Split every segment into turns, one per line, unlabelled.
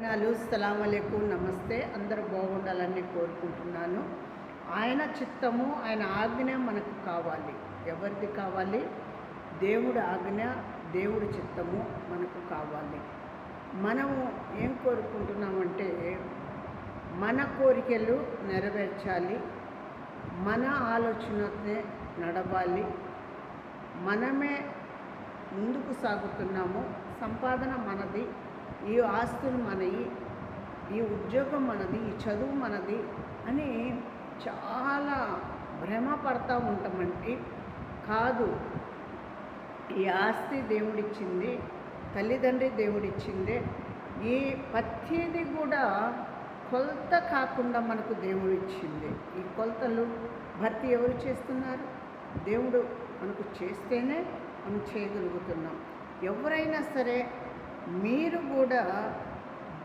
వందనాలు. సలాం అలైకుం, నమస్తే. అందరూ బాగుండాలని కోరుకుంటున్నాను. ఆయన చిత్తము, ఆయన ఆజ్ఞ మనకు కావాలి. ఎవరిది కావాలి? దేవుడి ఆజ్ఞ, దేవుడి చిత్తము మనకు కావాలి. మనము ఏం కోరుకుంటున్నామంటే మన కోరికలు నెరవేర్చాలి, మన ఆలోచననే నడవాలి, మనమే ముందుకు సాగుతున్నాము, సంపాదన మనది, ఈ ఆస్తులు మనవి, ఈ ఉద్యోగం మనది, ఈ చదువు మనది అని చాలా భ్రమపడతా ఉంటామంటే కాదు. ఈ ఆస్తి దేవుడిచ్చింది, తల్లిదండ్రి దేవుడిచ్చిందే. ఈ ప్రతిది కూడా కొలత కాకుండా మనకు దేవుడు ఇచ్చింది. ఈ కొలతలు భర్తీ ఎవరు చేస్తున్నారు? దేవుడు మనకు చేస్తేనే మనం చేయగలుగుతున్నాం. ఎవరైనా సరే మీరు కూడా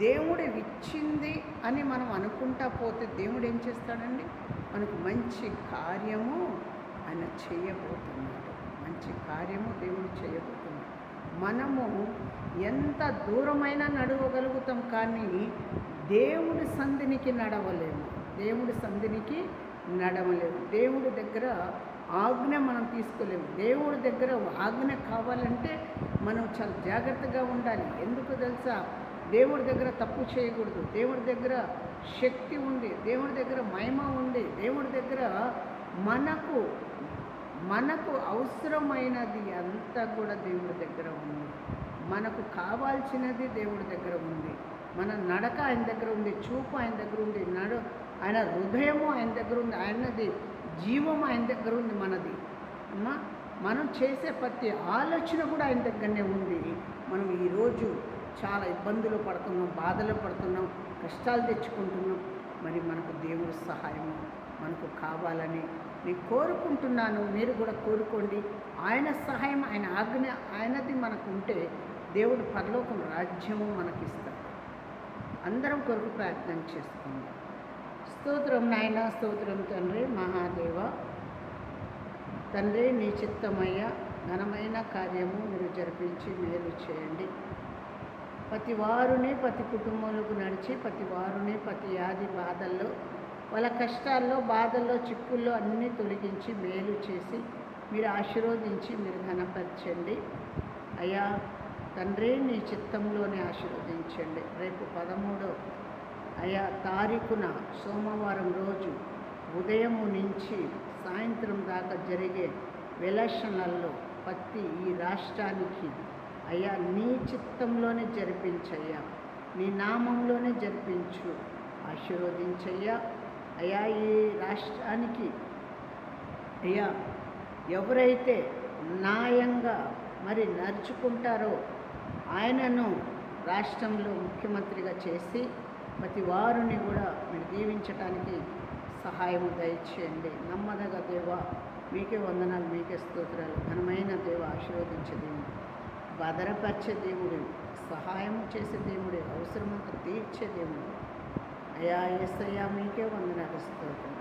దేవుడు ఇచ్చింది అని మనం అనుకుంటా పోతే దేవుడు ఏం చేస్తాడండి? మనకు మంచి కార్యము ఆయన చేయబోతున్నాడు. మంచి కార్యము దేవుడు చేయబోతున్నాడు. మనము ఎంత దూరమైనా నడవగలుగుతాం, కానీ దేవుడి సంధినికి నడవలేము. దేవుడి సంధినికి నడవలేము. దేవుడి దగ్గర ఆజ్ఞ మనం తీసుకోలేము. దేవుడి దగ్గర ఆజ్ఞ కావాలంటే మనం చాలా జాగ్రత్తగా ఉండాలి. ఎందుకు తెలుసా? దేవుడి దగ్గర తప్పు చేయకూడదు. దేవుడి దగ్గర శక్తి ఉంది, దేవుడి దగ్గర మహిమ ఉంది, దేవుడి దగ్గర మనకు అవసరమైనది అంతా కూడా దేవుడి దగ్గర ఉంది. మనకు కావాల్సినది దేవుడి దగ్గర ఉంది. మన నడక ఆయన దగ్గర ఉంది, చూపు ఆయన దగ్గర ఉంది, ఆయన హృదయము ఆయన దగ్గర ఉంది, ఆయనది జీవం ఆయన దగ్గర ఉంది. మనది మనం చేసే ప్రతి ఆలోచన కూడా ఆయన దగ్గరనే ఉంది. మనం ఈరోజు చాలా ఇబ్బందులు పడుతున్నాం, బాధలు పడుతున్నాం, కష్టాలు తెచ్చుకుంటున్నాం. మరి మనకు దేవుడి సహాయము మనకు కావాలని నేను కోరుకుంటున్నాను. మీరు కూడా కోరుకోండి. ఆయన సహాయం, ఆయన ఆజ్ఞ ఆయనది మనకు ఉంటే దేవుడు పరలోకం రాజ్యము మనకిస్తాడు. అందరం కొరకు ప్రార్థన చేసుకుందాం. స్తోత్రం నాయన, స్తోత్రం తండ్రి, మహాదేవ తండ్రి, నీ చిత్తమయ్య ఘనమైన కార్యము మీరు జరిపించి మేలు చేయండి. ప్రతి వారుని, ప్రతి కుటుంబాలకు నడిచి, ప్రతి వారుని ప్రతి వ్యాధి బాధల్లో, వాళ్ళ కష్టాల్లో, బాధల్లో, చిక్కుల్లో అన్నీ తొలగించి మేలు చేసి మీరు ఆశీర్వదించి మీరు ఘనపరచండి. అయ్యా తండ్రి, నీ చిత్తంలోనే ఆశీర్వదించండి. రేపు 13వ తారీఖున సోమవారం రోజు ఉదయము నుంచి సాయంత్రం దాకా జరిగే ఎలక్షన్లలో ప్రతి ఈ రాష్ట్రానికి అయ్యా నీ చిత్తంలోనే జరిపించయ్యా, నీ నామంలోనే జరిపించు, ఆశీర్వదించయ్యా. అయ్యా ఈ రాష్ట్రానికి అయ్యా ఎవరైతే న్యాయంగా మరి నడుచుకుంటారో ఆయనను రాష్ట్రంలో ముఖ్యమంత్రిగా చేసి ప్రతి వారిని కూడా మీరు దీవించటానికి సహాయము దయచేయండి. నమ్మదగ దేవ, మీకే వందనాలు, మీకే స్తోత్రాలు. ఘనమైన దేవ, ఆశీర్వదించే దేవుడు, భద్రపరిచే దేవుడు, సహాయము చేసే దేవుడు, అవసరమంతా తీర్చే దేవుడు. అయ్యా యేసయ్యా, మీకే వందనాలు, స్తోత్రం.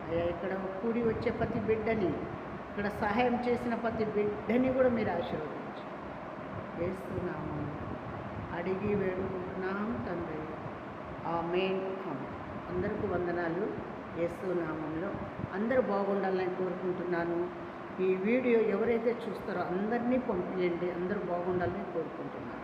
అయ్యా ఇక్కడ కూడి వచ్చే ప్రతి బిడ్డని, ఇక్కడ సహాయం చేసిన ప్రతి బిడ్డని కూడా మీరు ఆశీర్వదించు. వేస్తున్నాము, అడిగి వేడుకుంటున్నాం తండ్రి. ఆమేన్. అందరికీ వందనాలు. యేసు నామంలో అందరూ బాగుండాలని కోరుకుంటున్నాను. ఈ వీడియో ఎవరైతే చూస్తారో అందరినీ పంపించండి. అందరూ బాగుండాలని కోరుకుంటున్నాను.